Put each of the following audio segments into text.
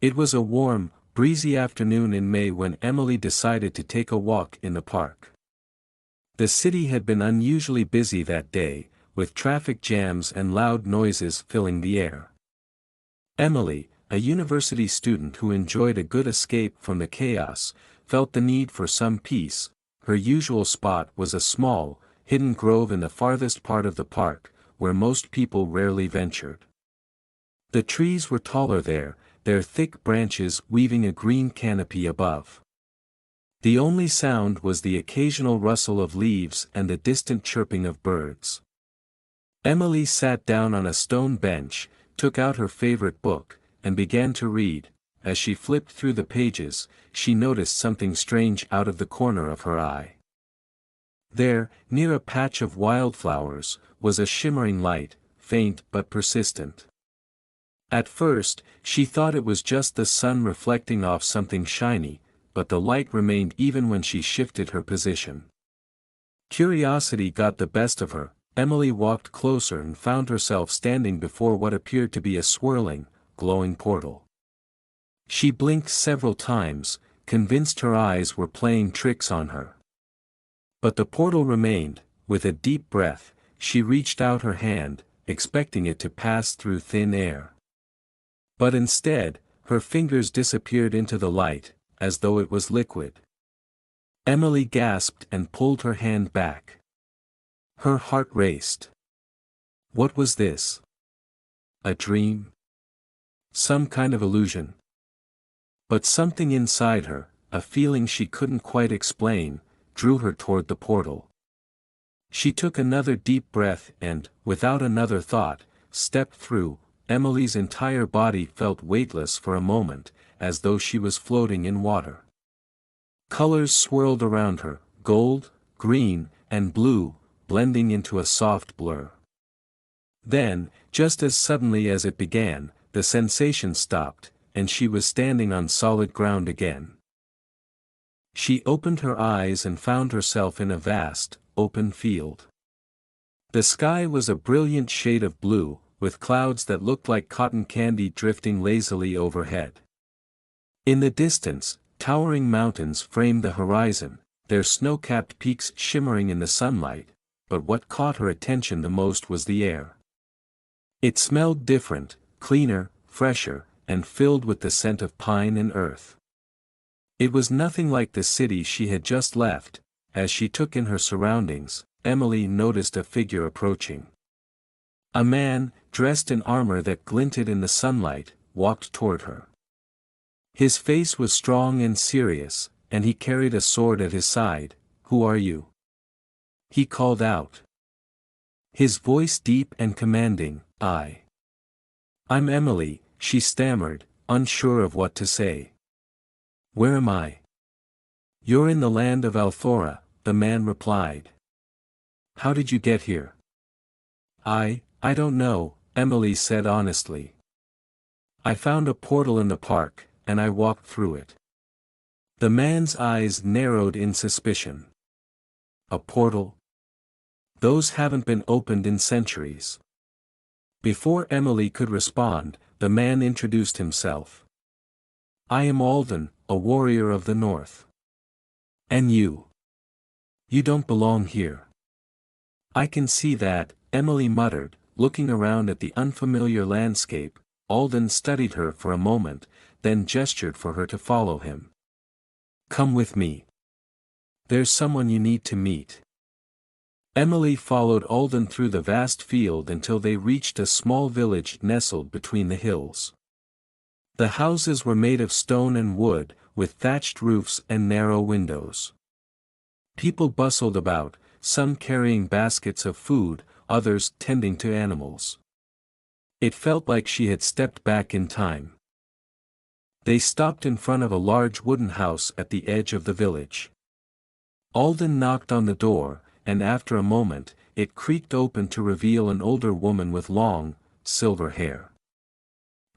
It was a warm, breezy afternoon in May when Emily decided to take a walk in the park. The city had been unusually busy that day, with traffic jams and loud noises filling the air. Emily, a university student who enjoyed a good escape from the chaos, felt the need for some peace. Her usual spot was a small, hidden grove in the farthest part of the park, where most people rarely ventured. The trees were taller there, their thick branches weaving a green canopy above. The only sound was the occasional rustle of leaves and the distant chirping of birds. Emily sat down on a stone bench, took out her favorite book, and began to read. As she flipped through the pages, she noticed something strange out of the corner of her eye. There, near a patch of wildflowers, was a shimmering light, faint but persistent. At first, she thought it was just the sun reflecting off something shiny, but the light remained even when she shifted her position. Curiosity got the best of her. Emily walked closer and found herself standing before what appeared to be a swirling, glowing portal. She blinked several times, convinced her eyes were playing tricks on her. But the portal remained. With a deep breath, she reached out her hand, expecting it to pass through thin air. But instead, her fingers disappeared into the light, as though it was liquid. Emily gasped and pulled her hand back. Her heart raced. What was this? A dream? Some kind of illusion? But something inside her, a feeling she couldn't quite explain, drew her toward the portal. She took another deep breath and, without another thought, stepped through. Emily's entire body felt weightless for a moment, as though she was floating in water. Colors swirled around her, gold, green, and blue, blending into a soft blur. Then, just as suddenly as it began, the sensation stopped, and she was standing on solid ground again. She opened her eyes and found herself in a vast, open field. The sky was a brilliant shade of blue, with clouds that looked like cotton candy drifting lazily overhead. In the distance, towering mountains framed the horizon, their snow-capped peaks shimmering in the sunlight, but what caught her attention the most was the air. It smelled different, cleaner, fresher, and filled with the scent of pine and earth. It was nothing like the city she had just left. As she took in her surroundings, Emily noticed a figure approaching. A man, dressed in armor that glinted in the sunlight, walked toward her. His face was strong and serious, and he carried a sword at his side. "Who are you?" he called out. His voice deep and commanding. I'm Emily," she stammered, unsure of what to say. "Where am I?" "You're in the land of Althora," the man replied. "How did you get here?" I don't know," Emily said honestly. "I found a portal in the park, and I walked through it." The man's eyes narrowed in suspicion. "A portal? Those haven't been opened in centuries." Before Emily could respond, the man introduced himself. "I am Alden, a warrior of the north." "And you? You don't belong here." "I can see that," Emily muttered, looking around at the unfamiliar landscape. Alden studied her for a moment, then gestured for her to follow him. "Come with me. There's someone you need to meet." Emily followed Alden through the vast field until they reached a small village nestled between the hills. The houses were made of stone and wood, with thatched roofs and narrow windows. People bustled about, some carrying baskets of food, others tending to animals. It felt like she had stepped back in time. They stopped in front of a large wooden house at the edge of the village. Alden knocked on the door, and after a moment, it creaked open to reveal an older woman with long, silver hair.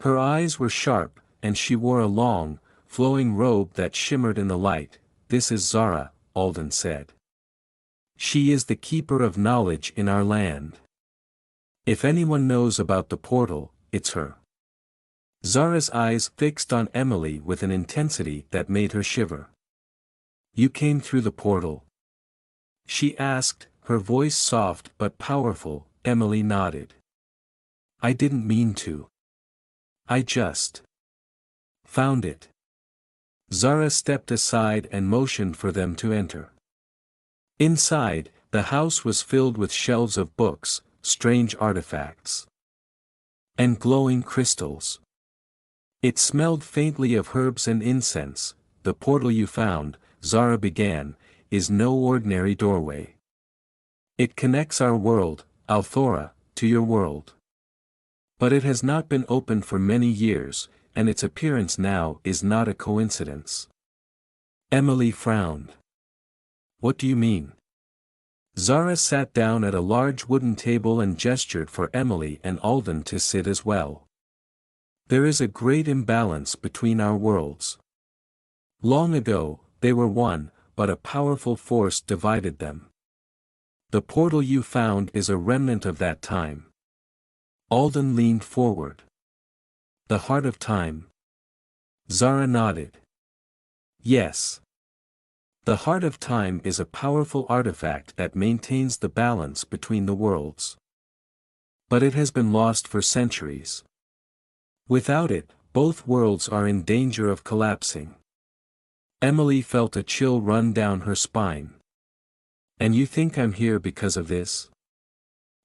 Her eyes were sharp, and she wore a long, flowing robe that shimmered in the light. "This is Zara," Alden said. "She is the keeper of knowledge in our land. If anyone knows about the portal, it's her." Zara's eyes fixed on Emily with an intensity that made her shiver. "You came through the portal?" she asked, her voice soft but powerful. Emily nodded. "I didn't mean to. I just found it." Zara stepped aside and motioned for them to enter. Inside, the house was filled with shelves of books, strange artifacts, and glowing crystals. It smelled faintly of herbs and incense. "The portal you found," Zara began, "is no ordinary doorway. It connects our world, Althora, to your world. But it has not been opened for many years, and its appearance now is not a coincidence." Emily frowned. "What do you mean?" Zara sat down at a large wooden table and gestured for Emily and Alden to sit as well. "There is a great imbalance between our worlds. Long ago, they were one, but a powerful force divided them. The portal you found is a remnant of that time." Alden leaned forward. "The heart of time?" Zara nodded. "Yes. The heart of time is a powerful artifact that maintains the balance between the worlds. But it has been lost for centuries. Without it, both worlds are in danger of collapsing." Emily felt a chill run down her spine. "And you think I'm here because of this?"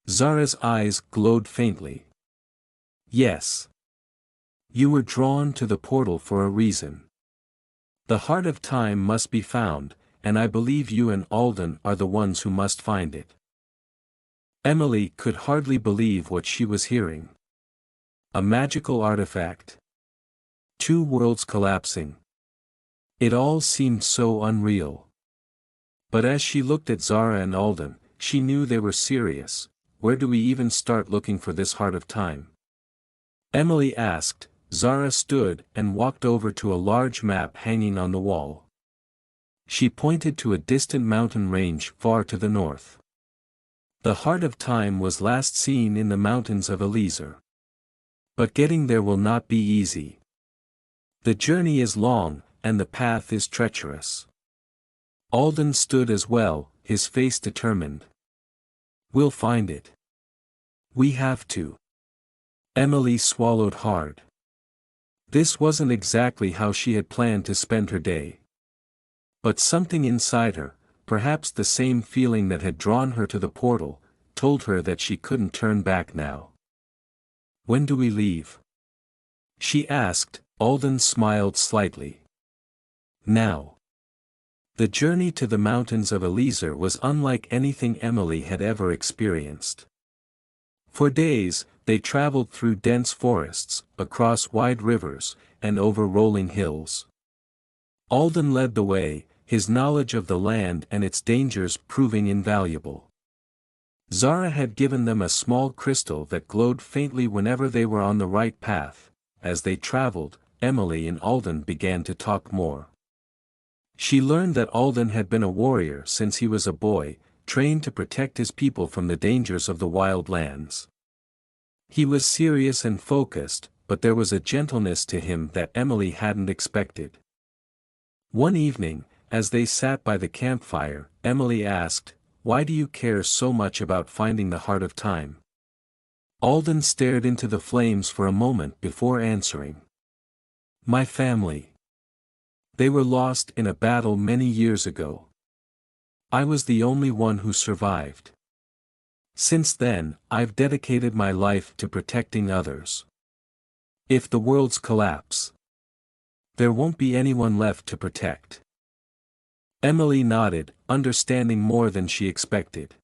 Zara's eyes glowed faintly. "Yes. You were drawn to the portal for a reason. The heart of time must be found, and I believe you and Alden are the ones who must find it." Emily could hardly believe what she was hearing. A magical artifact? Two worlds collapsing? It all seemed so unreal. But as she looked at Zara and Alden, she knew they were serious. "Where do we even start looking for this heart of time?" Emily asked. Zara stood and walked over to a large map hanging on the wall. She pointed to a distant mountain range far to the north. "The heart of time was last seen in the mountains of Eliezer. But getting there will not be easy. The journey is long, and the path is treacherous." Alden stood as well, his face determined. "We'll find it. We have to." Emily swallowed hard. This wasn't exactly how she had planned to spend her day. But something inside her, perhaps the same feeling that had drawn her to the portal, told her that she couldn't turn back now. "When do we leave?" she asked. Alden smiled slightly. "Now." The journey to the mountains of Eliezer was unlike anything Emily had ever experienced. For days, they traveled through dense forests, across wide rivers, and over rolling hills. Alden led the way, his knowledge of the land and its dangers proving invaluable. Zara had given them a small crystal that glowed faintly whenever they were on the right path. As they traveled, Emily and Alden began to talk more. She learned that Alden had been a warrior since he was a boy, trained to protect his people from the dangers of the wild lands. He was serious and focused, but there was a gentleness to him that Emily hadn't expected. One evening, as they sat by the campfire, Emily asked, "Why do you care so much about finding the heart of time?" Alden stared into the flames for a moment before answering. "My family. They were lost in a battle many years ago. I was the only one who survived. Since then, I've dedicated my life to protecting others. If the worlds collapse, there won't be anyone left to protect." Emily nodded, understanding more than she expected.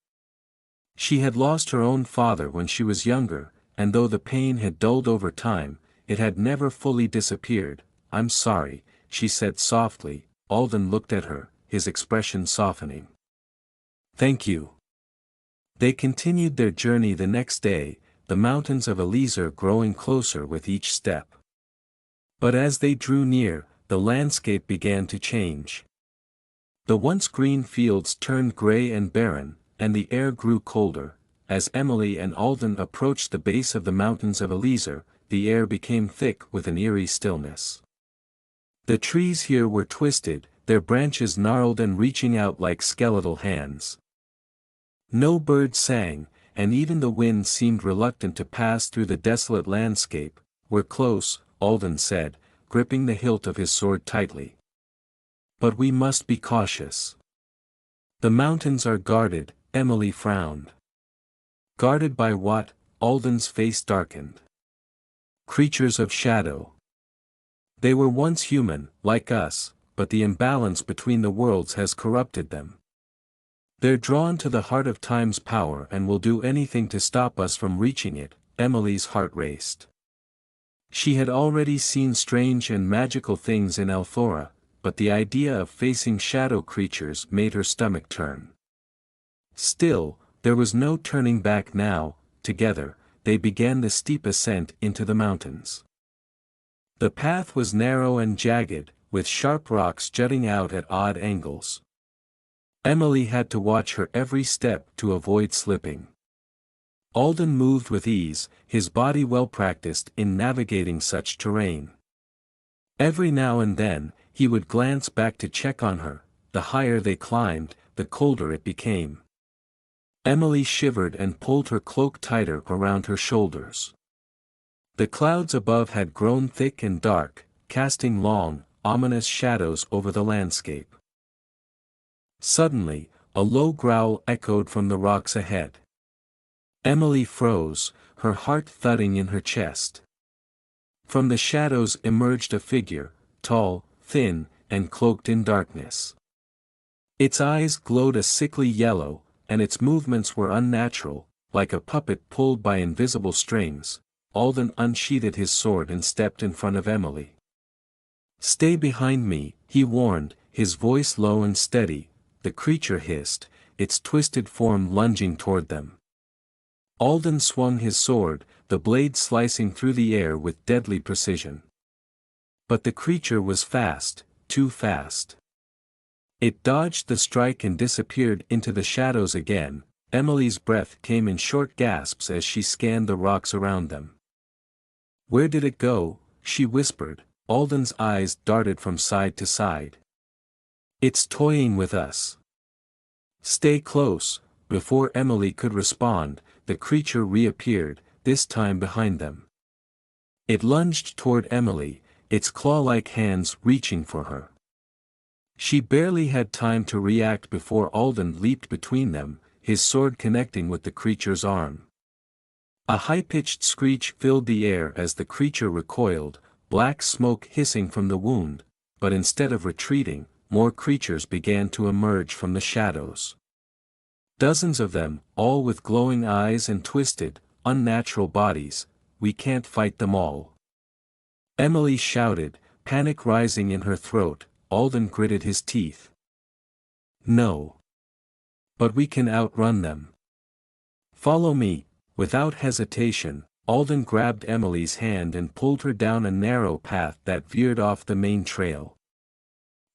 She had lost her own father when she was younger, and though the pain had dulled over time, it had never fully disappeared. "I'm sorry," she said softly. Alden looked at her, his expression softening. "Thank you." They continued their journey the next day, the mountains of Eliezer growing closer with each step. But as they drew near, the landscape began to change. The once green fields turned gray and barren, and the air grew colder. As Emily and Alden approached the base of the mountains of Eliezer, the air became thick with an eerie stillness. The trees here were twisted, their branches gnarled and reaching out like skeletal hands. No bird sang, and even the wind seemed reluctant to pass through the desolate landscape. "We're close," Alden said, gripping the hilt of his sword tightly. "But we must be cautious. The mountains are guarded," Emily frowned. "Guarded by what?" Alden's face darkened. "Creatures of shadow. They were once human, like us, but the imbalance between the worlds has corrupted them. They're drawn to the heart of time's power and will do anything to stop us from reaching it." Emily's heart raced. She had already seen strange and magical things in Althora, but the idea of facing shadow creatures made her stomach turn. Still, there was no turning back now. Together, they began the steep ascent into the mountains. The path was narrow and jagged, with sharp rocks jutting out at odd angles. Emily had to watch her every step to avoid slipping. Alden moved with ease, his body well practiced in navigating such terrain. Every now and then, he would glance back to check on her. The higher they climbed, the colder it became. Emily shivered and pulled her cloak tighter around her shoulders. The clouds above had grown thick and dark, casting long, ominous shadows over the landscape. Suddenly, a low growl echoed from the rocks ahead. Emily froze, her heart thudding in her chest. From the shadows emerged a figure, tall, thin, and cloaked in darkness. Its eyes glowed a sickly yellow, and its movements were unnatural, like a puppet pulled by invisible strings. Alden unsheathed his sword and stepped in front of Emily. "Stay behind me," he warned, his voice low and steady. The creature hissed, its twisted form lunging toward them. Alden swung his sword, the blade slicing through the air with deadly precision. But the creature was fast, too fast. It dodged the strike and disappeared into the shadows again. Emily's breath came in short gasps as she scanned the rocks around them. "Where did it go?" she whispered. Alden's eyes darted from side to side. "It's toying with us. Stay close." Before Emily could respond, the creature reappeared, this time behind them. It lunged toward Emily, its claw-like hands reaching for her. She barely had time to react before Alden leaped between them, his sword connecting with the creature's arm. A high-pitched screech filled the air as the creature recoiled, black smoke hissing from the wound, but instead of retreating, more creatures began to emerge from the shadows. Dozens of them, all with glowing eyes and twisted, unnatural bodies. "We can't fight them all," Emily shouted, panic rising in her throat. Alden gritted his teeth. "No. But we can outrun them. Follow me." Without hesitation, Alden grabbed Emily's hand and pulled her down a narrow path that veered off the main trail.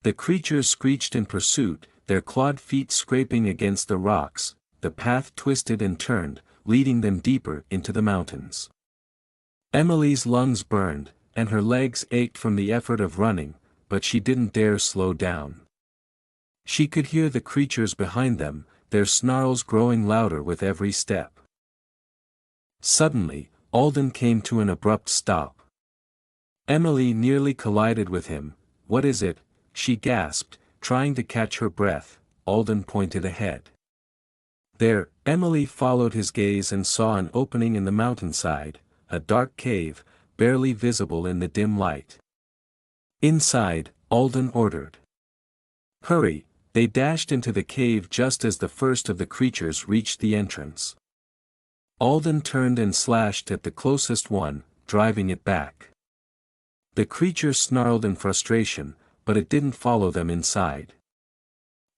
The creatures screeched in pursuit, their clawed feet scraping against the rocks. The path twisted and turned, leading them deeper into the mountains. Emily's lungs burned, and her legs ached from the effort of running, but she didn't dare slow down. She could hear the creatures behind them, their snarls growing louder with every step. Suddenly, Alden came to an abrupt stop. Emily nearly collided with him. "What is it?" she gasped, trying to catch her breath. Alden pointed ahead. There, Emily followed his gaze and saw an opening in the mountainside, a dark cave, barely visible in the dim light. "Inside," Alden ordered. "Hurry!" They dashed into the cave just as the first of the creatures reached the entrance. Alden turned and slashed at the closest one, driving it back. The creature snarled in frustration, but it didn't follow them inside.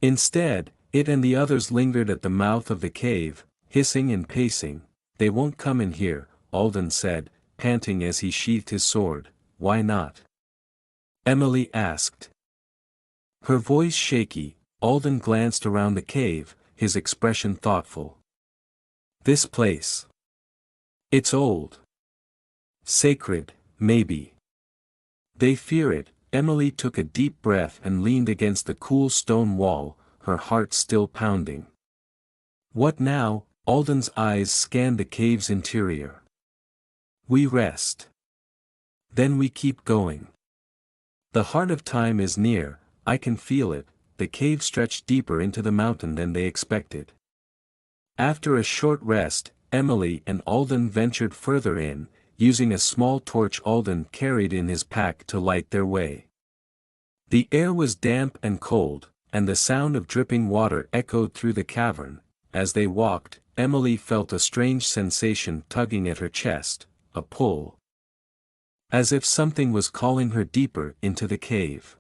Instead, it and the others lingered at the mouth of the cave, hissing and pacing. "They won't come in here," Alden said, panting as he sheathed his sword. "Why not?" Emily asked. Her voice shaky. Alden glanced around the cave, his expression thoughtful. "This place. It's old. Sacred, maybe. They fear it. Emily took a deep breath and leaned against the cool stone wall, her heart still pounding. What now? Alden's eyes scanned the cave's interior. We rest. Then we keep going. The heart of time is near, I can feel it. The cave stretched deeper into the mountain than they expected. After a short rest, Emily and Alden ventured further in, using a small torch Alden carried in his pack to light their way. The air was damp and cold, and the sound of dripping water echoed through the cavern. As they walked, Emily felt a strange sensation tugging at her chest, a pull. As if something was calling her deeper into the cave.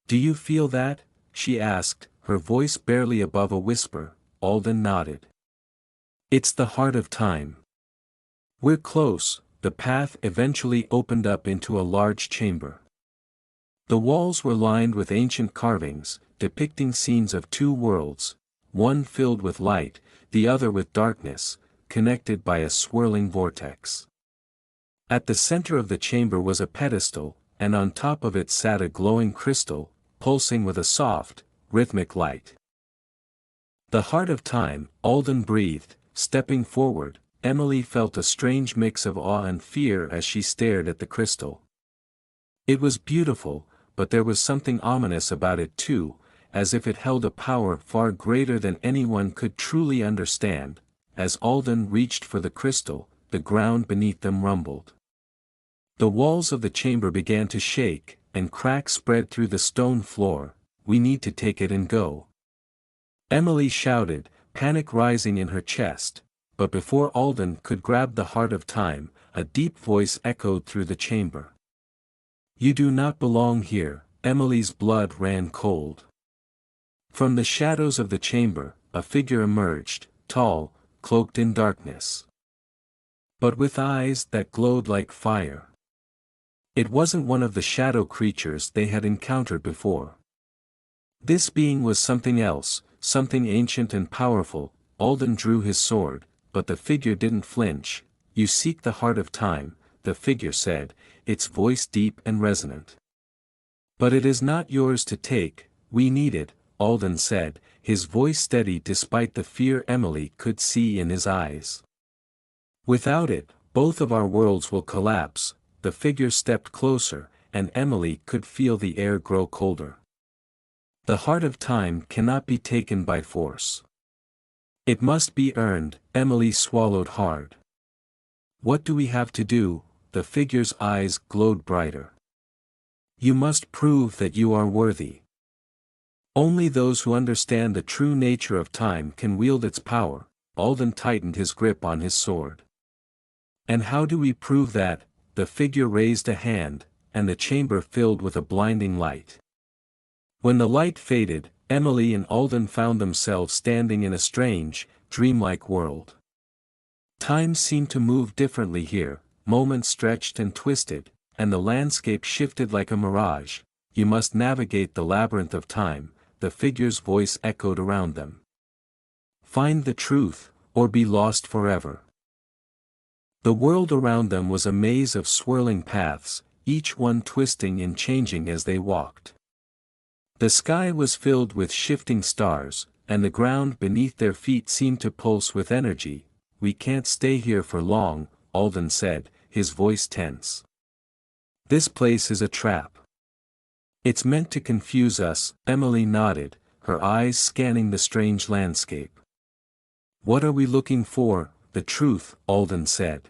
"Do you feel that?" she asked, her voice barely above a whisper. Alden nodded. "It's the heart of time. We're close." The path eventually opened up into a large chamber. The walls were lined with ancient carvings, depicting scenes of two worlds, one filled with light, the other with darkness, connected by a swirling vortex. At the center of the chamber was a pedestal, and on top of it sat a glowing crystal, pulsing with a soft, rhythmic light. "The heart of time," Alden breathed, stepping forward. Emily felt a strange mix of awe and fear as she stared at the crystal. It was beautiful, but there was something ominous about it too, as if it held a power far greater than anyone could truly understand. As Alden reached for the crystal, the ground beneath them rumbled. The walls of the chamber began to shake, and cracks spread through the stone floor. "We need to take it and go," Emily shouted, panic rising in her chest. But before Alden could grab the heart of time, a deep voice echoed through the chamber. "You do not belong here." Emily's blood ran cold. From the shadows of the chamber, a figure emerged, tall, cloaked in darkness, but with eyes that glowed like fire. It wasn't one of the shadow creatures they had encountered before. This being was something else, something ancient and powerful. Alden drew his sword, but the figure didn't flinch. "You seek the heart of time," the figure said, its voice deep and resonant. "But it is not yours to take, we need it," Alden said, his voice steady despite the fear Emily could see in his eyes. "Without it, both of our worlds will collapse." The figure stepped closer, and Emily could feel the air grow colder. "The heart of time cannot be taken by force. It must be earned." Emily swallowed hard. "What do we have to do?" The figure's eyes glowed brighter. "You must prove that you are worthy. Only those who understand the true nature of time can wield its power." Alden tightened his grip on his sword. "And how do we prove that?" The figure raised a hand, and the chamber filled with a blinding light. When the light faded, Emily and Alden found themselves standing in a strange, dreamlike world. Time seemed to move differently here, moments stretched and twisted, and the landscape shifted like a mirage. "You must navigate the labyrinth of time," the figure's voice echoed around them. "Find the truth, or be lost forever." The world around them was a maze of swirling paths, each one twisting and changing as they walked. The sky was filled with shifting stars, and the ground beneath their feet seemed to pulse with energy. "We can't stay here for long," Alden said, his voice tense. "This place is a trap. It's meant to confuse us." Emily nodded, her eyes scanning the strange landscape. "What are we looking for?" "The truth," Alden said.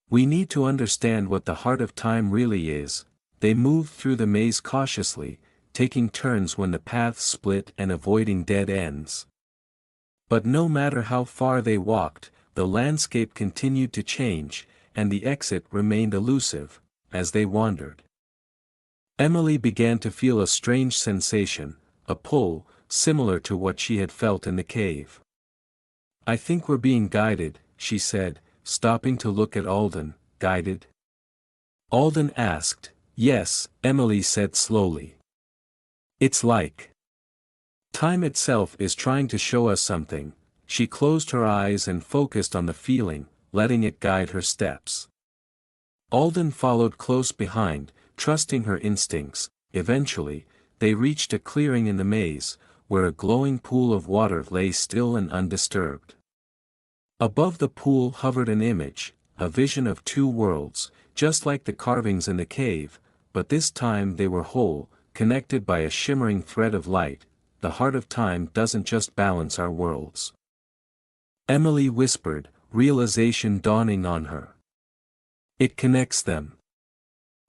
"We need to understand what the heart of time really is." They moved through the maze cautiously, taking turns when the paths split and avoiding dead ends. But no matter how far they walked, the landscape continued to change, and the exit remained elusive. As they wandered, Emily began to feel a strange sensation, a pull, similar to what she had felt in the cave. "I think we're being guided," she said, stopping to look at Alden. "Guided?" Alden asked. "Yes," Emily said slowly. "It's like time itself is trying to show us something." She closed her eyes and focused on the feeling, letting it guide her steps. Alden followed close behind, trusting her instincts. Eventually, they reached a clearing in the maze, where a glowing pool of water lay still and undisturbed. Above the pool hovered an image, a vision of two worlds, just like the carvings in the cave, but this time they were whole, connected by a shimmering thread of light. The heart of time doesn't just balance our worlds, Emily whispered, realization dawning on her. It connects them.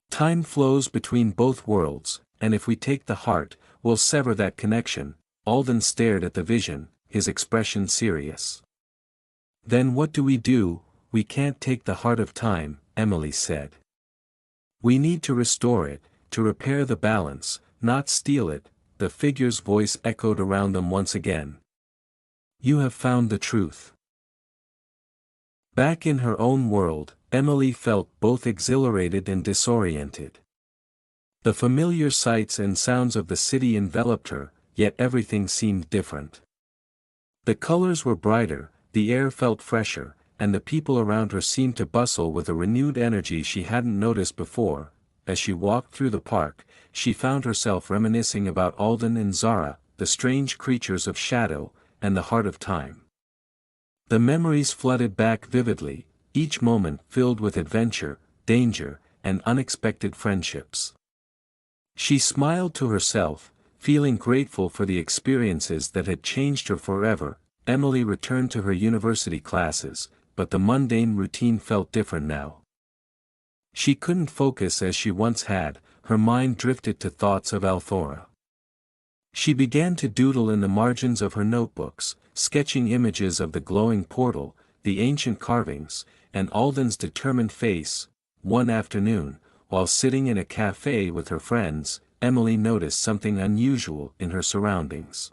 Time flows between both worlds, and if we take the heart, we'll sever that connection. Alden stared at the vision, his expression serious. Then what do? We can't take the heart of time, Emily said. We need to restore it, to repair the balance, not steal it. The figure's voice echoed around them once again. You have found the truth. Back in her own world, Emily felt both exhilarated and disoriented. The familiar sights and sounds of the city enveloped her, yet everything seemed different. The colors were brighter, the air felt fresher, and the people around her seemed to bustle with a renewed energy she hadn't noticed before. As she walked through the park, she found herself reminiscing about Alden and Zara, the strange creatures of shadow, and the heart of time. The memories flooded back vividly, each moment filled with adventure, danger, and unexpected friendships. She smiled to herself, feeling grateful for the experiences that had changed her forever. Emily returned to her university classes, but the mundane routine felt different now. She couldn't focus as she once had, her mind drifted to thoughts of Althora. She began to doodle in the margins of her notebooks, sketching images of the glowing portal, the ancient carvings, and Alden's determined face. One afternoon, while sitting in a cafe with her friends, Emily noticed something unusual in her surroundings.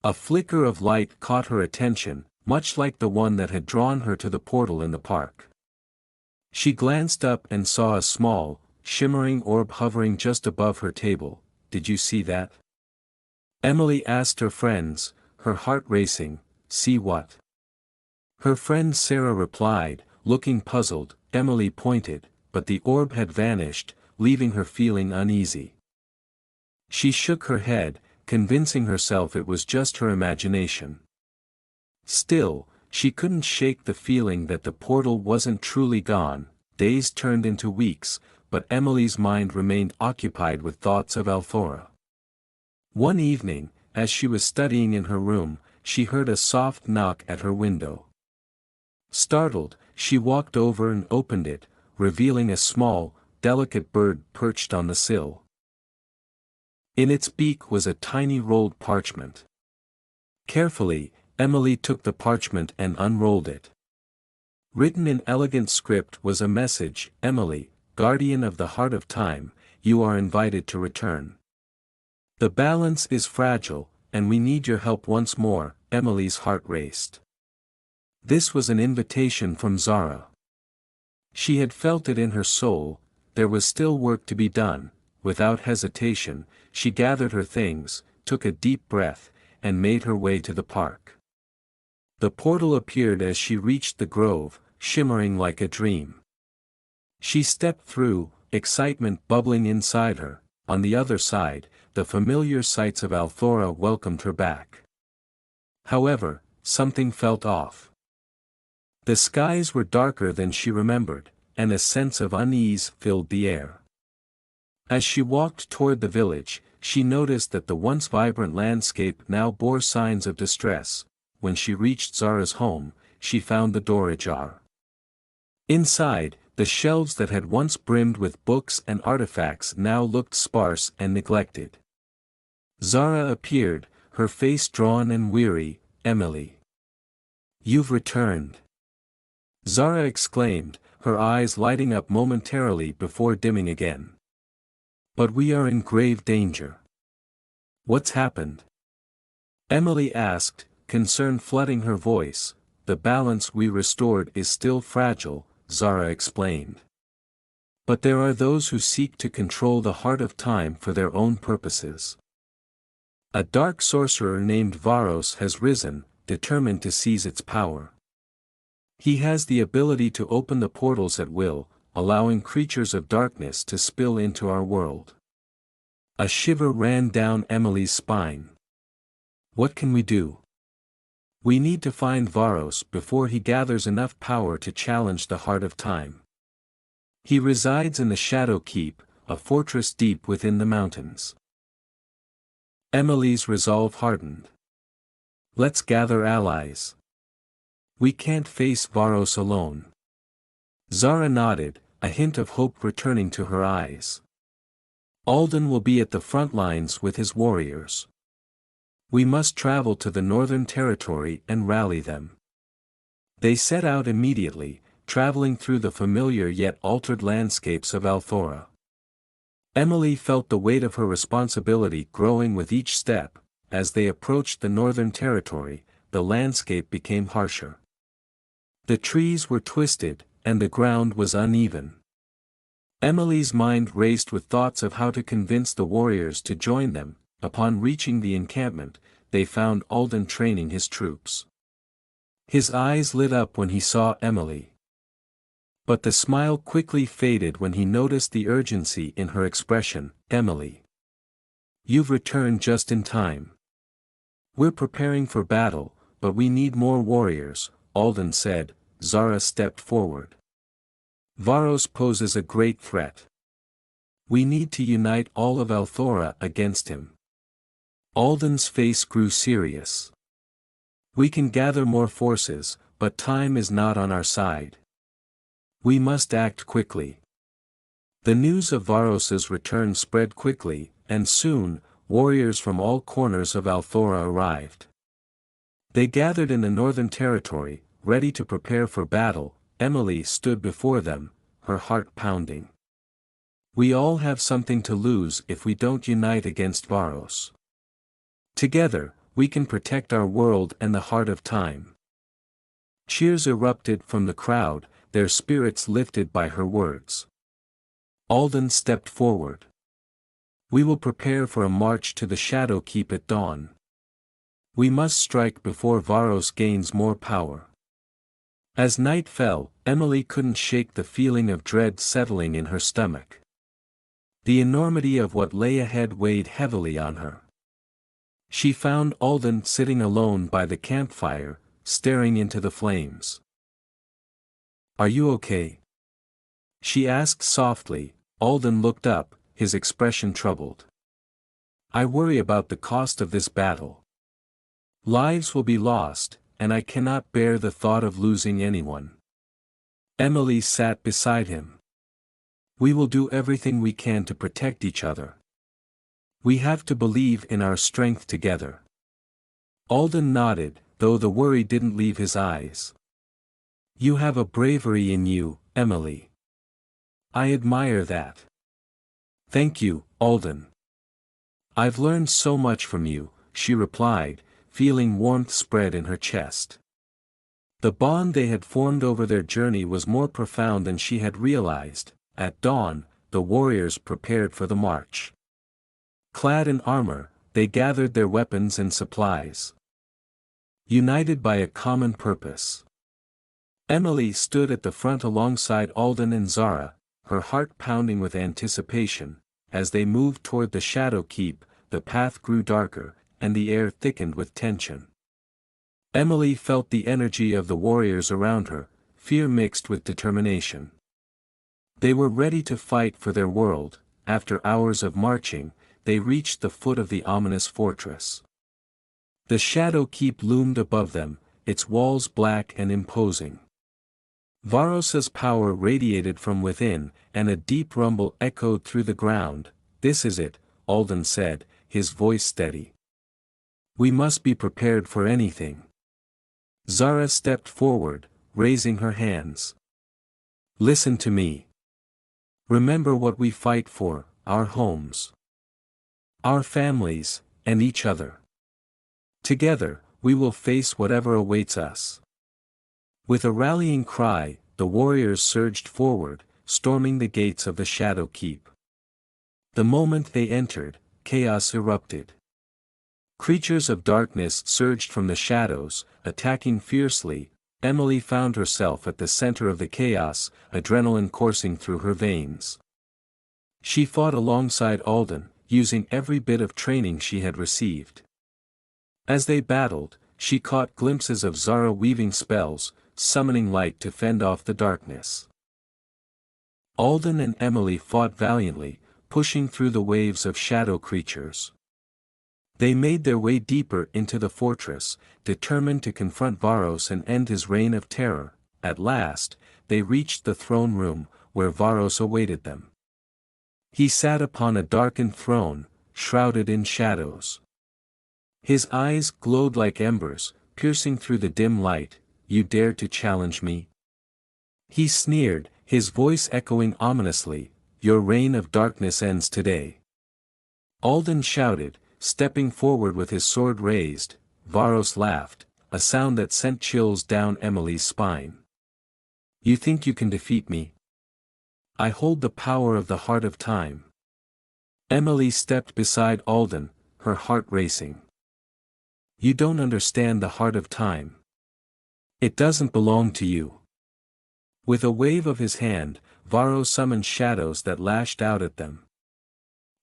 A flicker of light caught her attention, much like the one that had drawn her to the portal in the park. She glanced up and saw a small, shimmering orb hovering just above her table. Did you see that? Emily asked her friends, her heart racing. See what? Her friend Sarah replied, looking puzzled. Emily pointed, but the orb had vanished, leaving her feeling uneasy. She shook her head, convincing herself it was just her imagination. Still, she couldn't shake the feeling that the portal wasn't truly gone. Days turned into weeks, but Emily's mind remained occupied with thoughts of Althora. One evening, as she was studying in her room, she heard a soft knock at her window. Startled, she walked over and opened it, revealing a small, delicate bird perched on the sill. In its beak was a tiny rolled parchment. Carefully, Emily took the parchment and unrolled it. Written in elegant script was a message. Emily, guardian of the heart of time, you are invited to return. The balance is fragile, and we need your help once more. Emily's heart raced. This was an invitation from Zara. She had felt it in her soul. There was still work to be done. Without hesitation, she gathered her things, took a deep breath, and made her way to the park. The portal appeared as she reached the grove, shimmering like a dream. She stepped through, excitement bubbling inside her. On the other side, the familiar sights of Althora welcomed her back. However, something felt off. The skies were darker than she remembered, and a sense of unease filled the air. As she walked toward the village, she noticed that the once vibrant landscape now bore signs of distress. When she reached Zara's home, she found the door ajar. Inside, the shelves that had once brimmed with books and artifacts now looked sparse and neglected. Zara appeared, her face drawn and weary. Emily. You've returned. Zara exclaimed, her eyes lighting up momentarily before dimming again. But we are in grave danger. What's happened? Emily asked, concern flooding her voice. The balance we restored is still fragile, Zara explained. But there are those who seek to control the heart of time for their own purposes. A dark sorcerer named Varos has risen, determined to seize its power. He has the ability to open the portals at will, allowing creatures of darkness to spill into our world. A shiver ran down Emily's spine. What can we do? We need to find Varos before he gathers enough power to challenge the heart of time. He resides in the Shadow Keep, a fortress deep within the mountains. Emily's resolve hardened. Let's gather allies. We can't face Varos alone. Zara nodded, a hint of hope returning to her eyes. Alden will be at the front lines with his warriors. We must travel to the Northern Territory and rally them. They set out immediately, traveling through the familiar yet altered landscapes of Althora. Emily felt the weight of her responsibility growing with each step. As they approached the Northern Territory, the landscape became harsher. The trees were twisted, and the ground was uneven. Emily's mind raced with thoughts of how to convince the warriors to join them. Upon reaching the encampment, they found Alden training his troops. His eyes lit up when he saw Emily. But the smile quickly faded when he noticed the urgency in her expression. Emily, you've returned just in time. We're preparing for battle, but we need more warriors, Alden said. Zara stepped forward. Varos poses a great threat. We need to unite all of Althora against him. Alden's face grew serious. We can gather more forces, but time is not on our side. We must act quickly. The news of Varos's return spread quickly, and soon, warriors from all corners of Althora arrived. They gathered in the Northern Territory, ready to prepare for battle. Emily stood before them, her heart pounding. We all have something to lose if we don't unite against Varos. Together, we can protect our world and the heart of time. Cheers erupted from the crowd, their spirits lifted by her words. Alden stepped forward. We will prepare for a march to the Shadow Keep at dawn. We must strike before Varos gains more power. As night fell, Emily couldn't shake the feeling of dread settling in her stomach. The enormity of what lay ahead weighed heavily on her. She found Alden sitting alone by the campfire, staring into the flames. Are you okay? She asked softly. Alden looked up, his expression troubled. I worry about the cost of this battle. Lives will be lost, and I cannot bear the thought of losing anyone. Emily sat beside him. We will do everything we can to protect each other. We have to believe in our strength together. Alden nodded, though the worry didn't leave his eyes. You have a bravery in you, Emily. I admire that. Thank you, Alden. I've learned so much from you, she replied, feeling warmth spread in her chest. The bond they had formed over their journey was more profound than she had realized. At dawn, the warriors prepared for the march. Clad in armor, they gathered their weapons and supplies. United by a common purpose. Emily stood at the front alongside Alden and Zara, her heart pounding with anticipation. As they moved toward the Shadow Keep, the path grew darker, and the air thickened with tension. Emily felt the energy of the warriors around her, fear mixed with determination. They were ready to fight for their world. After hours of marching, they reached the foot of the ominous fortress. The Shadow Keep loomed above them, its walls black and imposing. Varos's power radiated from within, and a deep rumble echoed through the ground. This is it, Alden said, his voice steady. We must be prepared for anything. Zara stepped forward, raising her hands. Listen to me. Remember what we fight for, our homes, our families, and each other. Together, we will face whatever awaits us. With a rallying cry, the warriors surged forward, storming the gates of the Shadow Keep. The moment they entered, chaos erupted. Creatures of darkness surged from the shadows, attacking fiercely. Emily found herself at the center of the chaos, adrenaline coursing through her veins. She fought alongside Alden, using every bit of training she had received. As they battled, she caught glimpses of Zara weaving spells, summoning light to fend off the darkness. Alden and Emily fought valiantly, pushing through the waves of shadow creatures. They made their way deeper into the fortress, determined to confront Varos and end his reign of terror. At last, they reached the throne room, where Varos awaited them. He sat upon a darkened throne, shrouded in shadows. His eyes glowed like embers, piercing through the dim light. "You dare to challenge me?" he sneered, his voice echoing ominously. "Your reign of darkness ends today." Alden shouted, stepping forward with his sword raised. Varos laughed, a sound that sent chills down Emily's spine. "You think you can defeat me? I hold the power of the heart of time." Emily stepped beside Alden, her heart racing. "You don't understand the heart of time. It doesn't belong to you." With a wave of his hand, Varro summoned shadows that lashed out at them.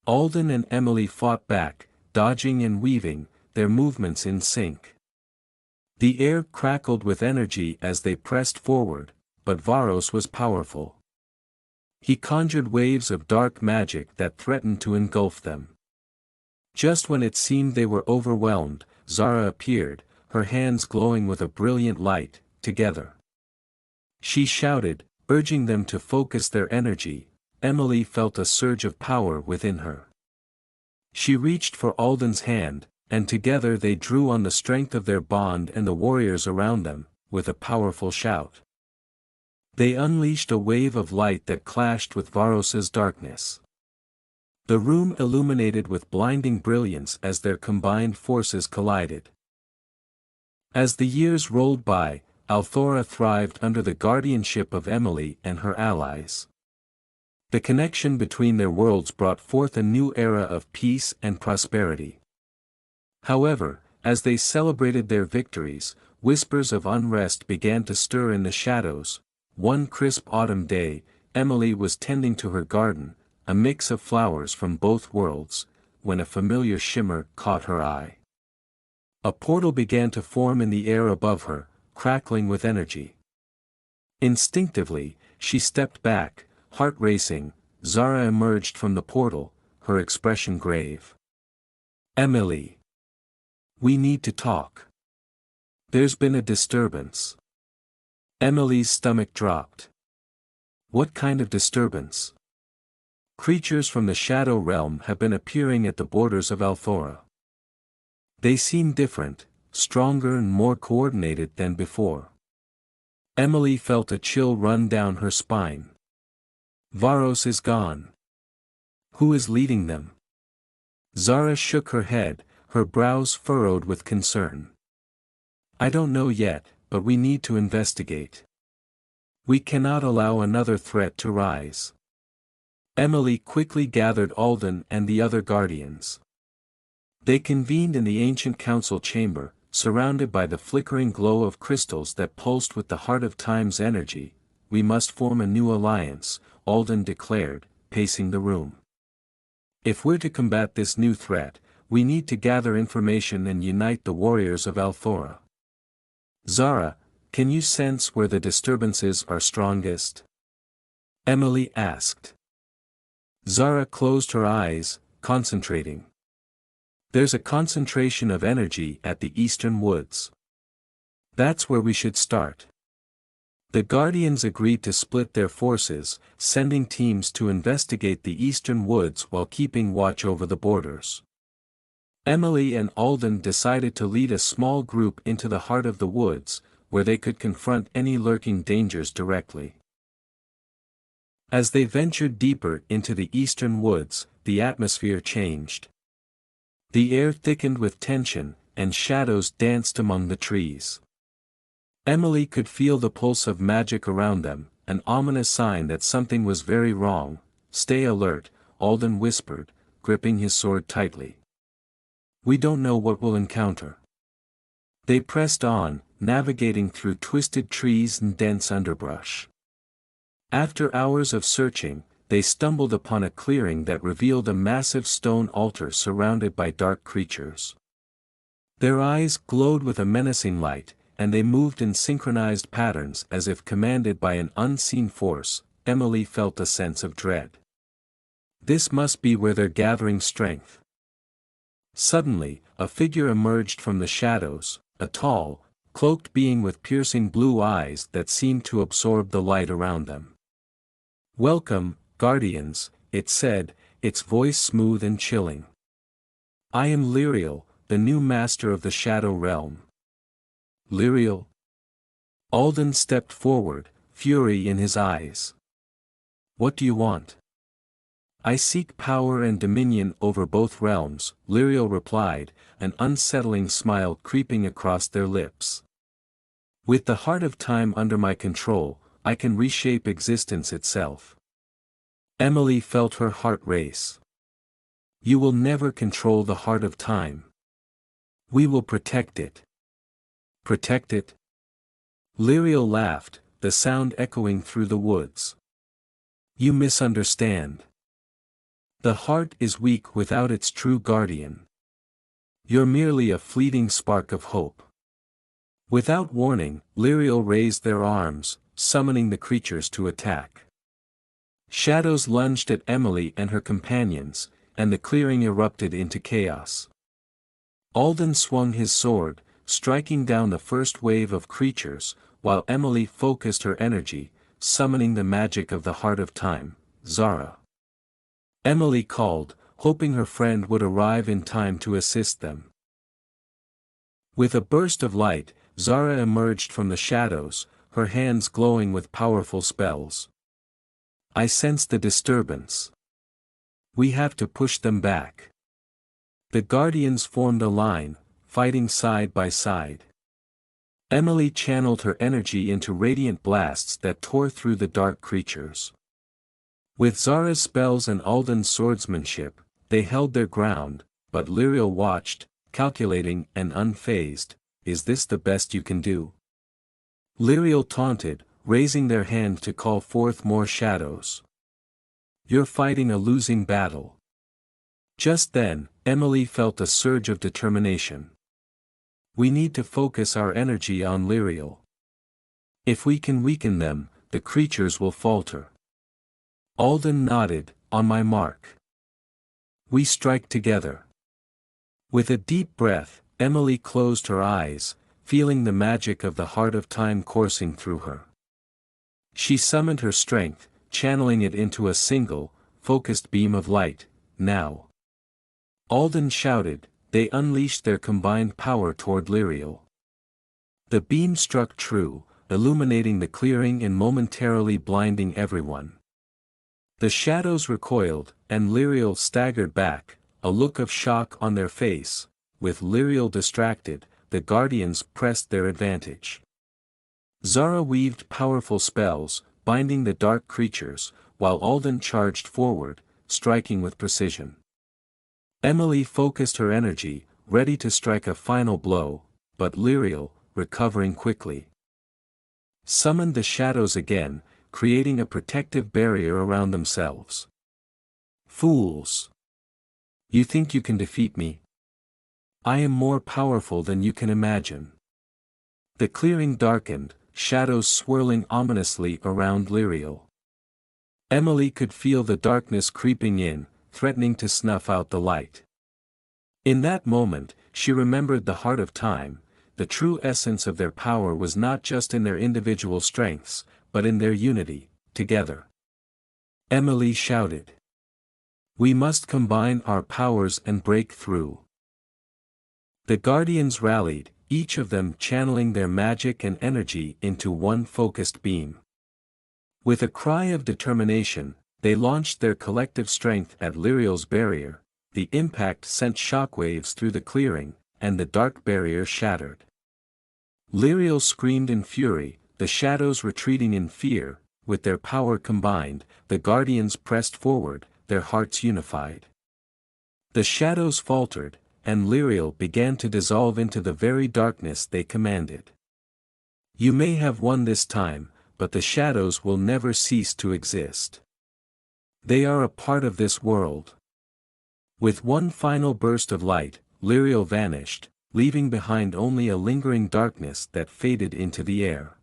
Alden and Emily fought back, dodging and weaving, their movements in sync. The air crackled with energy as they pressed forward, but Varos was powerful. He conjured waves of dark magic that threatened to engulf them. Just when it seemed they were overwhelmed, Zara appeared, her hands glowing with a brilliant light. Together, she shouted, urging them to focus their energy. Emily felt a surge of power within her. She reached for Alden's hand, and together they drew on the strength of their bond and the warriors around them. With a powerful shout, they unleashed a wave of light that clashed with Varos's darkness. The room illuminated with blinding brilliance as their combined forces collided. As the years rolled by, Althora thrived under the guardianship of Emily and her allies. The connection between their worlds brought forth a new era of peace and prosperity. However, as they celebrated their victories, whispers of unrest began to stir in the shadows. One crisp autumn day, Emily was tending to her garden, a mix of flowers from both worlds, when a familiar shimmer caught her eye. A portal began to form in the air above her, crackling with energy. Instinctively, she stepped back, heart racing. Zara emerged from the portal, her expression grave. "Emily, we need to talk. There's been a disturbance." Emily's stomach dropped. "What kind of disturbance?" "Creatures from the Shadow Realm have been appearing at the borders of Althora. They seem different, stronger and more coordinated than before." Emily felt a chill run down her spine. "Varos is gone. Who is leading them?" Zara shook her head, her brows furrowed with concern. "I don't know yet, but we need to investigate. We cannot allow another threat to rise." Emily quickly gathered Alden and the other guardians. They convened in the ancient council chamber, surrounded by the flickering glow of crystals that pulsed with the heart of time's energy. "We must form a new alliance," Alden declared, pacing the room. "If we're to combat this new threat, we need to gather information and unite the warriors of Althora." "Zara, can you sense where the disturbances are strongest?" Emily asked. Zara closed her eyes, concentrating. "There's a concentration of energy at the eastern woods. That's where we should start." The Guardians agreed to split their forces, sending teams to investigate the eastern woods while keeping watch over the borders. Emily and Alden decided to lead a small group into the heart of the woods, where they could confront any lurking dangers directly. As they ventured deeper into the eastern woods, the atmosphere changed. The air thickened with tension, and shadows danced among the trees. Emily could feel the pulse of magic around them, an ominous sign that something was very wrong. "Stay alert," Alden whispered, gripping his sword tightly. "We don't know what we'll encounter." They pressed on, navigating through twisted trees and dense underbrush. After hours of searching, they stumbled upon a clearing that revealed a massive stone altar surrounded by dark creatures. Their eyes glowed with a menacing light, and they moved in synchronized patterns as if commanded by an unseen force. Emily felt a sense of dread. This must be where they're gathering strength. Suddenly, a figure emerged from the shadows, a tall, cloaked being with piercing blue eyes that seemed to absorb the light around them. "Welcome, Guardians," it said, its voice smooth and chilling. "I am Lyriel, the new master of the Shadow Realm." "Lyriel?" Alden stepped forward, fury in his eyes. "What do you want?" "I seek power and dominion over both realms," Lyriel replied, an unsettling smile creeping across their lips. "With the heart of time under my control, I can reshape existence itself." Emily felt her heart race. "You will never control the heart of time. We will protect it." "Protect it?" Lyriel laughed, the sound echoing through the woods. "You misunderstand. The heart is weak without its true guardian. You're merely a fleeting spark of hope." Without warning, Lyriel raised their arms, summoning the creatures to attack. Shadows lunged at Emily and her companions, and the clearing erupted into chaos. Alden swung his sword, striking down the first wave of creatures, while Emily focused her energy, summoning the magic of the heart of time, Zara. Emily called, hoping her friend would arrive in time to assist them. With a burst of light, Zara emerged from the shadows, her hands glowing with powerful spells. "I sense the disturbance. We have to push them back." The Guardians formed a line, fighting side by side. Emily channeled her energy into radiant blasts that tore through the dark creatures. With Zara's spells and Alden's swordsmanship, they held their ground, but Lyriel watched, calculating and unfazed. "Is this the best you can do?" Lyriel taunted, raising their hand to call forth more shadows. "You're fighting a losing battle." Just then, Emily felt a surge of determination. "We need to focus our energy on Lyriel. If we can weaken them, the creatures will falter." Alden nodded, "On my mark. We strike together." With a deep breath, Emily closed her eyes, feeling the magic of the heart of time coursing through her. She summoned her strength, channeling it into a single, focused beam of light. "Now!" Alden shouted. They unleashed their combined power toward Lyriel. The beam struck true, illuminating the clearing and momentarily blinding everyone. The shadows recoiled, and Lyriel staggered back, a look of shock on their face. With Lyriel distracted, the Guardians pressed their advantage. Zara weaved powerful spells, binding the dark creatures, while Alden charged forward, striking with precision. Emily focused her energy, ready to strike a final blow, but Lyriel, recovering quickly, summoned the shadows again, creating a protective barrier around themselves. "Fools! You think you can defeat me? I am more powerful than you can imagine." The clearing darkened, shadows swirling ominously around Lyriel. Emily could feel the darkness creeping in, threatening to snuff out the light. In that moment, she remembered the heart of time. The true essence of their power was not just in their individual strengths, but in their unity, together. Emily shouted, "We must combine our powers and break through." The Guardians rallied, each of them channeling their magic and energy into one focused beam. With a cry of determination, they launched their collective strength at Lyriel's barrier. The impact sent shockwaves through the clearing, and the dark barrier shattered. Lyriel screamed in fury, the shadows retreating in fear. With their power combined, the Guardians pressed forward, their hearts unified. The shadows faltered, and Lyriel began to dissolve into the very darkness they commanded. You may have won this time, but the shadows will never cease to exist. They are a part of this world. With one final burst of light, Lyriel vanished, leaving behind only a lingering darkness that faded into the air.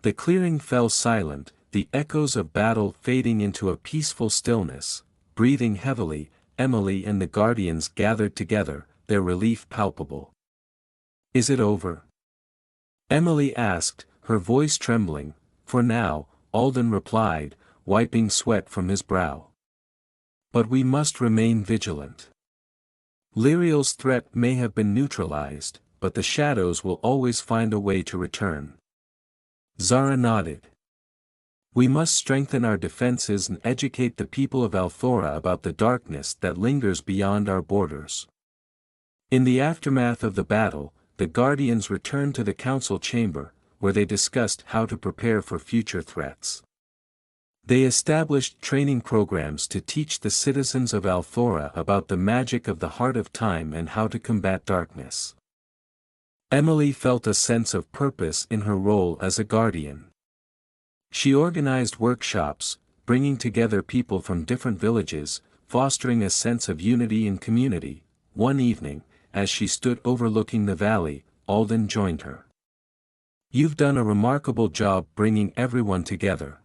The clearing fell silent, the echoes of battle fading into a peaceful stillness. Breathing heavily, Emily and the guardians gathered together, their relief palpable. "Is it over?" Emily asked, her voice trembling. "For now," Alden replied, wiping sweat from his brow. "But we must remain vigilant. Lyriel's threat may have been neutralized, but the shadows will always find a way to return." Zara nodded. "We must strengthen our defenses and educate the people of Althora about the darkness that lingers beyond our borders." In the aftermath of the battle, the Guardians returned to the council chamber, where they discussed how to prepare for future threats. They established training programs to teach the citizens of Althora about the magic of the Heart of Time and how to combat darkness. Emily felt a sense of purpose in her role as a guardian. She organized workshops, bringing together people from different villages, fostering a sense of unity and community. One evening, as she stood overlooking the valley, Alden joined her. "You've done a remarkable job bringing everyone together."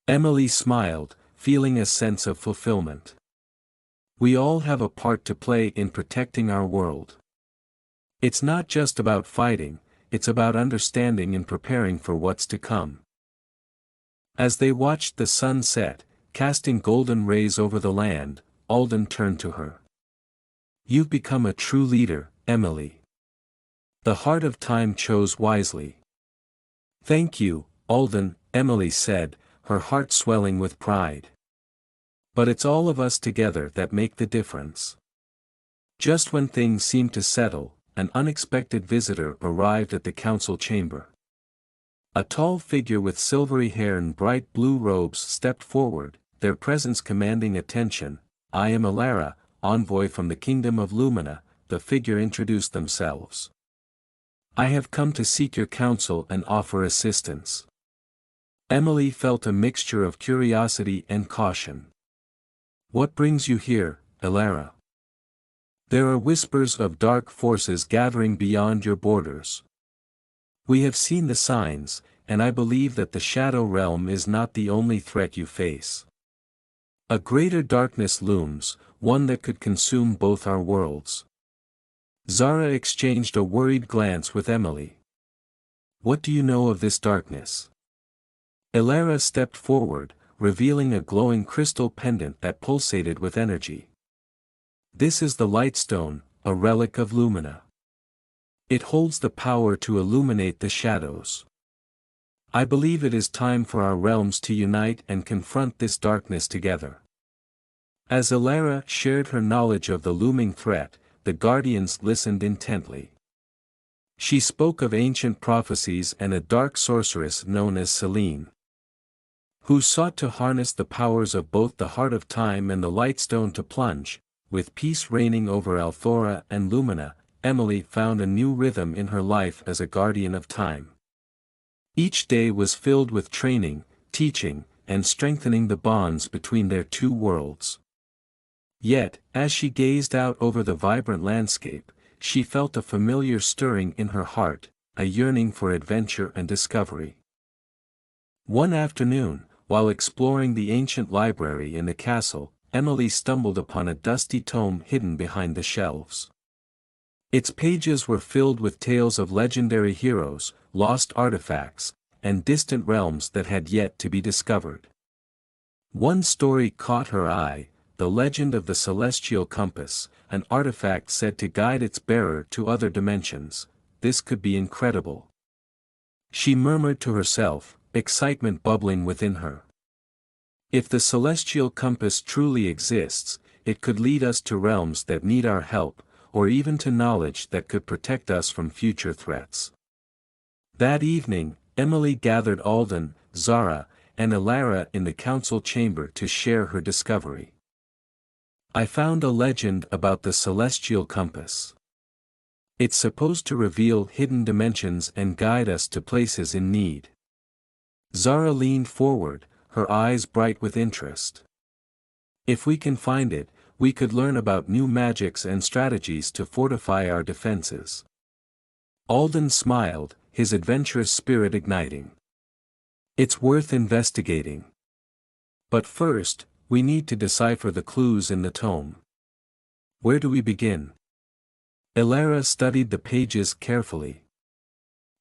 Emily smiled, feeling a sense of fulfillment. "We all have a part to play in protecting our world. It's not just about fighting, it's about understanding and preparing for what's to come." As they watched the sun set, casting golden rays over the land, Alden turned to her. "You've become a true leader, Emily. The Heart of Time chose wisely." "Thank you, Alden," Emily said, her heart swelling with pride. "But it's all of us together that make the difference." Just when things seemed to settle, an unexpected visitor arrived at the council chamber. A tall figure with silvery hair and bright blue robes stepped forward, their presence commanding attention. "I am Alara, envoy from the kingdom of Lumina," the figure introduced themselves. "I have come to seek your counsel and offer assistance." Emily felt a mixture of curiosity and caution. "What brings you here, Alara?" "There are whispers of dark forces gathering beyond your borders. We have seen the signs, and I believe that the Shadow Realm is not the only threat you face. A greater darkness looms, one that could consume both our worlds." Zara exchanged a worried glance with Emily. "What do you know of this darkness?" Alara stepped forward, revealing a glowing crystal pendant that pulsated with energy. "This is the Lightstone, a relic of Lumina. It holds the power to illuminate the shadows. I believe it is time for our realms to unite and confront this darkness together." As Alara shared her knowledge of the looming threat, the Guardians listened intently. She spoke of ancient prophecies and a dark sorceress known as Selene, who sought to harness the powers of both the Heart of Time and the Lightstone to plunge. With peace reigning over Althora and Lumina, Emily found a new rhythm in her life as a guardian of time. Each day was filled with training, teaching, and strengthening the bonds between their two worlds. Yet, as she gazed out over the vibrant landscape, she felt a familiar stirring in her heart, a yearning for adventure and discovery. One afternoon, while exploring the ancient library in the castle, Emily stumbled upon a dusty tome hidden behind the shelves. Its pages were filled with tales of legendary heroes, lost artifacts, and distant realms that had yet to be discovered. One story caught her eye, the legend of the Celestial Compass, an artifact said to guide its bearer to other dimensions. This could be incredible. She murmured to herself, excitement bubbling within her. If the Celestial Compass truly exists, it could lead us to realms that need our help, or even to knowledge that could protect us from future threats. That evening, Emily gathered Alden, Zara, and Alara in the council chamber to share her discovery. "I found a legend about the Celestial Compass. It's supposed to reveal hidden dimensions and guide us to places in need. Zara leaned forward, her eyes bright with interest. If we can find it, we could learn about new magics and strategies to fortify our defenses. Alden smiled, his adventurous spirit igniting. It's worth investigating. But first, we need to decipher the clues in the tome. Where do we begin? Elara studied the pages carefully.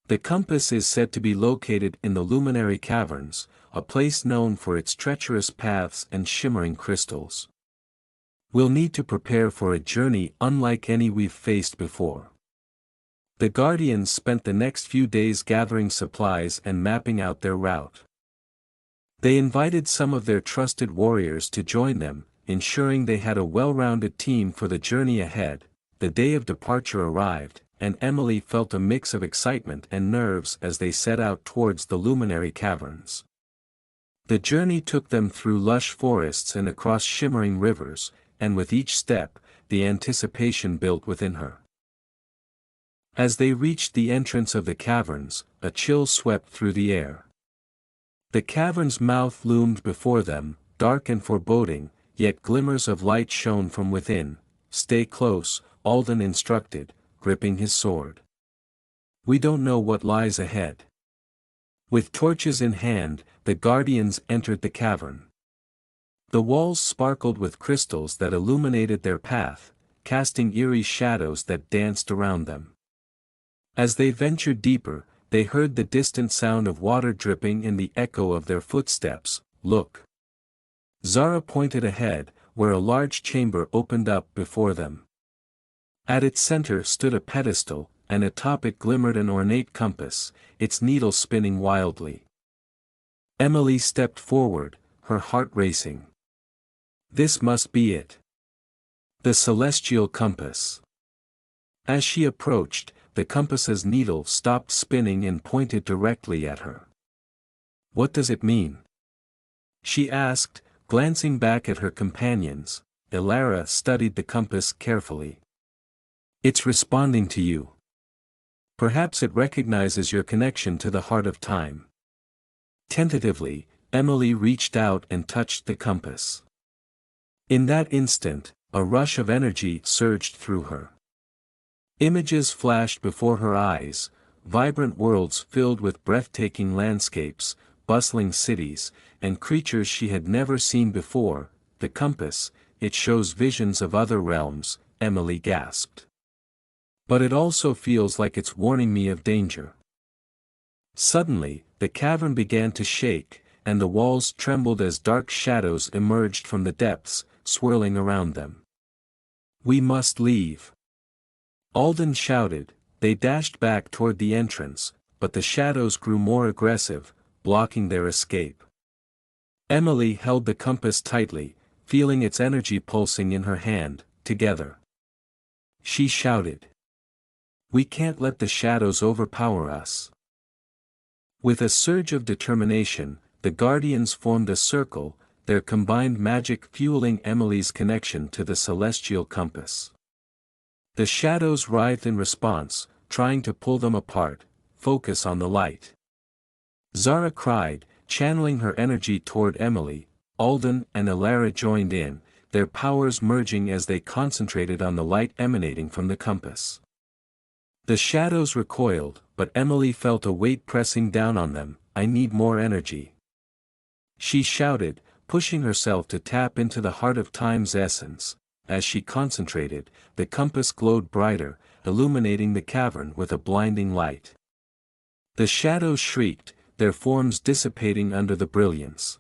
The compass is said to be located in the Luminary Caverns, a place known for its treacherous paths and shimmering crystals. We'll need to prepare for a journey unlike any we've faced before. The Guardians spent the next few days gathering supplies and mapping out their route. They invited some of their trusted warriors to join them, ensuring they had a well-rounded team for the journey ahead. The day of departure arrived, and Emily felt a mix of excitement and nerves as they set out towards the Luminary Caverns. The journey took them through lush forests and across shimmering rivers, and with each step, the anticipation built within her. As they reached the entrance of the caverns, a chill swept through the air. The cavern's mouth loomed before them, dark and foreboding, yet glimmers of light shone from within. "Stay close," Alden instructed, gripping his sword. "We don't know what lies ahead." With torches in hand, the Guardians entered the cavern. The walls sparkled with crystals that illuminated their path, casting eerie shadows that danced around them. As they ventured deeper, they heard the distant sound of water dripping and the echo of their footsteps. "Look." Zara pointed ahead, where a large chamber opened up before them. At its center stood a pedestal, and atop it glimmered an ornate compass, its needle spinning wildly. Emily stepped forward, her heart racing. This must be it. The celestial compass. As she approached, the compass's needle stopped spinning and pointed directly at her. "What does it mean?" she asked, glancing back at her companions. Elara studied the compass carefully. "It's responding to you. Perhaps it recognizes your connection to the heart of time." Tentatively, Emily reached out and touched the compass. In that instant, a rush of energy surged through her. Images flashed before her eyes, vibrant worlds filled with breathtaking landscapes, bustling cities, and creatures she had never seen before. "The compass, it shows visions of other realms," Emily gasped. "But it also feels like it's warning me of danger." Suddenly, the cavern began to shake, and the walls trembled as dark shadows emerged from the depths, swirling around them. "We must leave!" Alden shouted. They dashed back toward the entrance, but the shadows grew more aggressive, blocking their escape. Emily held the compass tightly, feeling its energy pulsing in her hand. "Together!" she shouted. "We can't let the shadows overpower us." With a surge of determination, the Guardians formed a circle, their combined magic fueling Emily's connection to the celestial compass. The shadows writhed in response, trying to pull them apart. "Focus on the light," Zara cried, channeling her energy toward Emily. Alden and Elara joined in, their powers merging as they concentrated on the light emanating from the compass. The shadows recoiled, but Emily felt a weight pressing down on them. "I need more energy," she shouted, pushing herself to tap into the heart of time's essence. As she concentrated, the compass glowed brighter, illuminating the cavern with a blinding light. The shadows shrieked, their forms dissipating under the brilliance.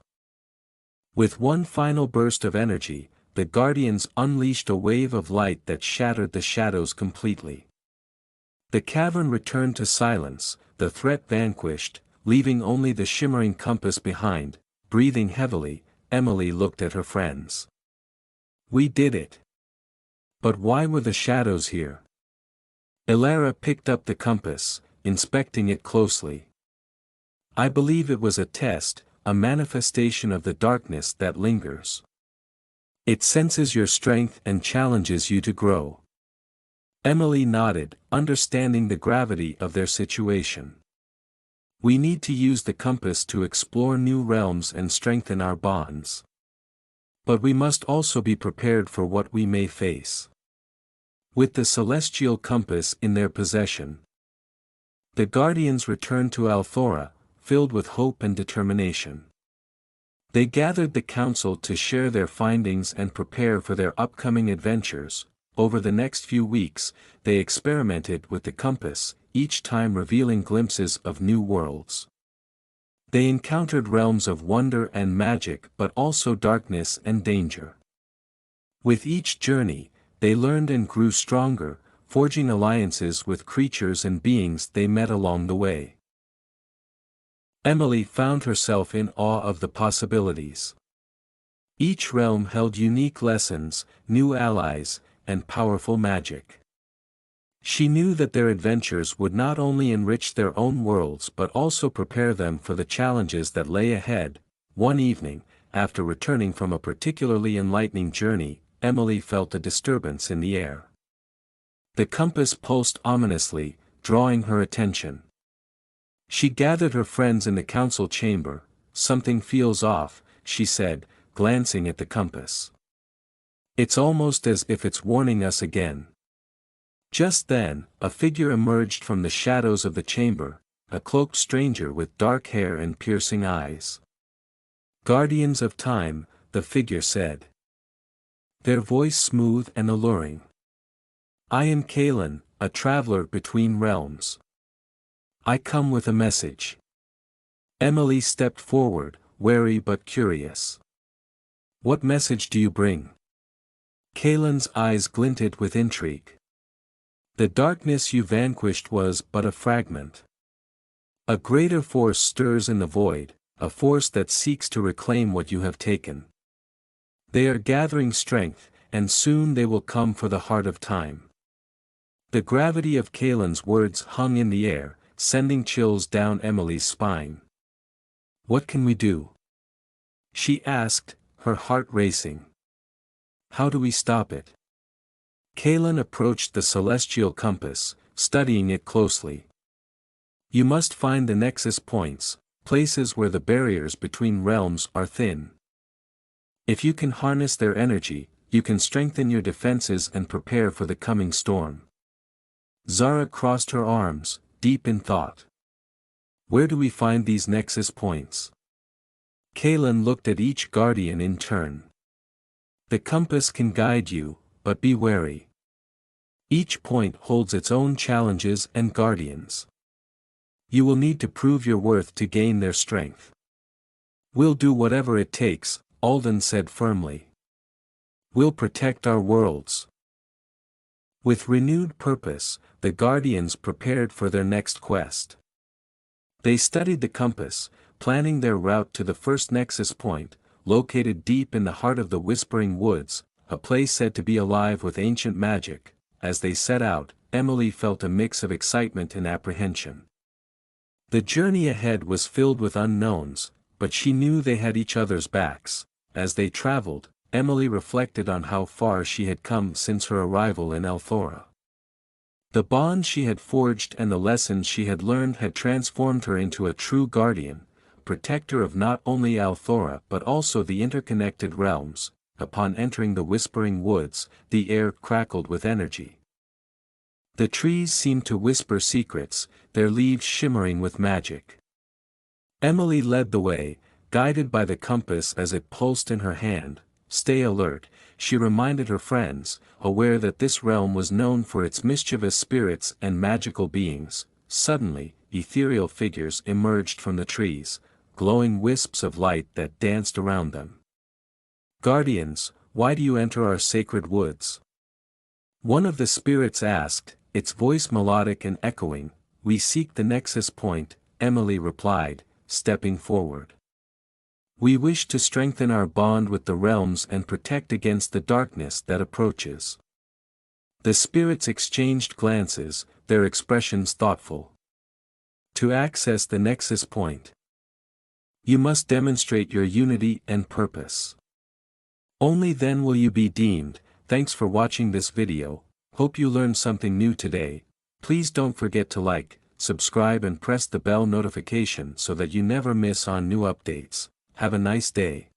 With one final burst of energy, the Guardians unleashed a wave of light that shattered the shadows completely. The cavern returned to silence, the threat vanquished, leaving only the shimmering compass behind. Breathing heavily, Emily looked at her friends. "We did it. But why were the shadows here?" Elara picked up the compass, inspecting it closely. "I believe it was a test, a manifestation of the darkness that lingers. It senses your strength and challenges you to grow." Emily nodded, understanding the gravity of their situation. We need to use the compass to explore new realms and strengthen our bonds. But we must also be prepared for what we may face. With the celestial compass in their possession, the Guardians returned to Althora, filled with hope and determination. They gathered the council to share their findings and prepare for their upcoming adventures. Over the next few weeks, they experimented with the compass, each time revealing glimpses of new worlds. They encountered realms of wonder and magic but also darkness and danger. With each journey, they learned and grew stronger, forging alliances with creatures and beings they met along the way. Emily found herself in awe of the possibilities. Each realm held unique lessons, new allies, and powerful magic. She knew that their adventures would not only enrich their own worlds but also prepare them for the challenges that lay ahead. One evening, after returning from a particularly enlightening journey, Emily felt a disturbance in the air. The compass pulsed ominously, drawing her attention. She gathered her friends in the council chamber. "Something feels off," she said, glancing at the compass. "It's almost as if it's warning us again." Just then, a figure emerged from the shadows of the chamber, a cloaked stranger with dark hair and piercing eyes. "Guardians of Time," the figure said, their voice smooth and alluring. "I am Kalen, a traveler between realms. I come with a message." Emily stepped forward, wary but curious. "What message do you bring?" Kalen's eyes glinted with intrigue. "The darkness you vanquished was but a fragment. A greater force stirs in the void, a force that seeks to reclaim what you have taken. They are gathering strength, and soon they will come for the heart of time." The gravity of Kalen's words hung in the air, sending chills down Emily's spine. "What can we do?" she asked, her heart racing. "How do we stop it?" Kalen approached the celestial compass, studying it closely. "You must find the nexus points, places where the barriers between realms are thin. If you can harness their energy, you can strengthen your defenses and prepare for the coming storm." Zara crossed her arms, deep in thought. "Where do we find these nexus points?" Kalen looked at each guardian in turn. "The compass can guide you, but be wary. Each point holds its own challenges and guardians. You will need to prove your worth to gain their strength." "We'll do whatever it takes," Alden said firmly. "We'll protect our worlds." With renewed purpose, the Guardians prepared for their next quest. They studied the compass, planning their route to the first nexus point, located deep in the heart of the Whispering Woods, a place said to be alive with ancient magic. As they set out, Emily felt a mix of excitement and apprehension. The journey ahead was filled with unknowns, but she knew they had each other's backs. As they traveled, Emily reflected on how far she had come since her arrival in Althora. The bond she had forged and the lessons she had learned had transformed her into a true guardian, protector of not only Althora but also the interconnected realms. Upon entering the Whispering Woods, the air crackled with energy. The trees seemed to whisper secrets, their leaves shimmering with magic. Emily led the way, guided by the compass as it pulsed in her hand. "Stay alert," she reminded her friends, aware that this realm was known for its mischievous spirits and magical beings. Suddenly, ethereal figures emerged from the trees, glowing wisps of light that danced around them. "Guardians, why do you enter our sacred woods?" one of the spirits asked, its voice melodic and echoing. "We seek the nexus point," Emily replied, stepping forward. "We wish to strengthen our bond with the realms and protect against the darkness that approaches." The spirits exchanged glances, their expressions thoughtful. "To access the nexus point, you must demonstrate your unity and purpose. Only then will you be deemed." Thanks for watching this video. Hope you learned something new today. Please don't forget to like, subscribe and press the bell notification so that you never miss on new updates. Have a nice day.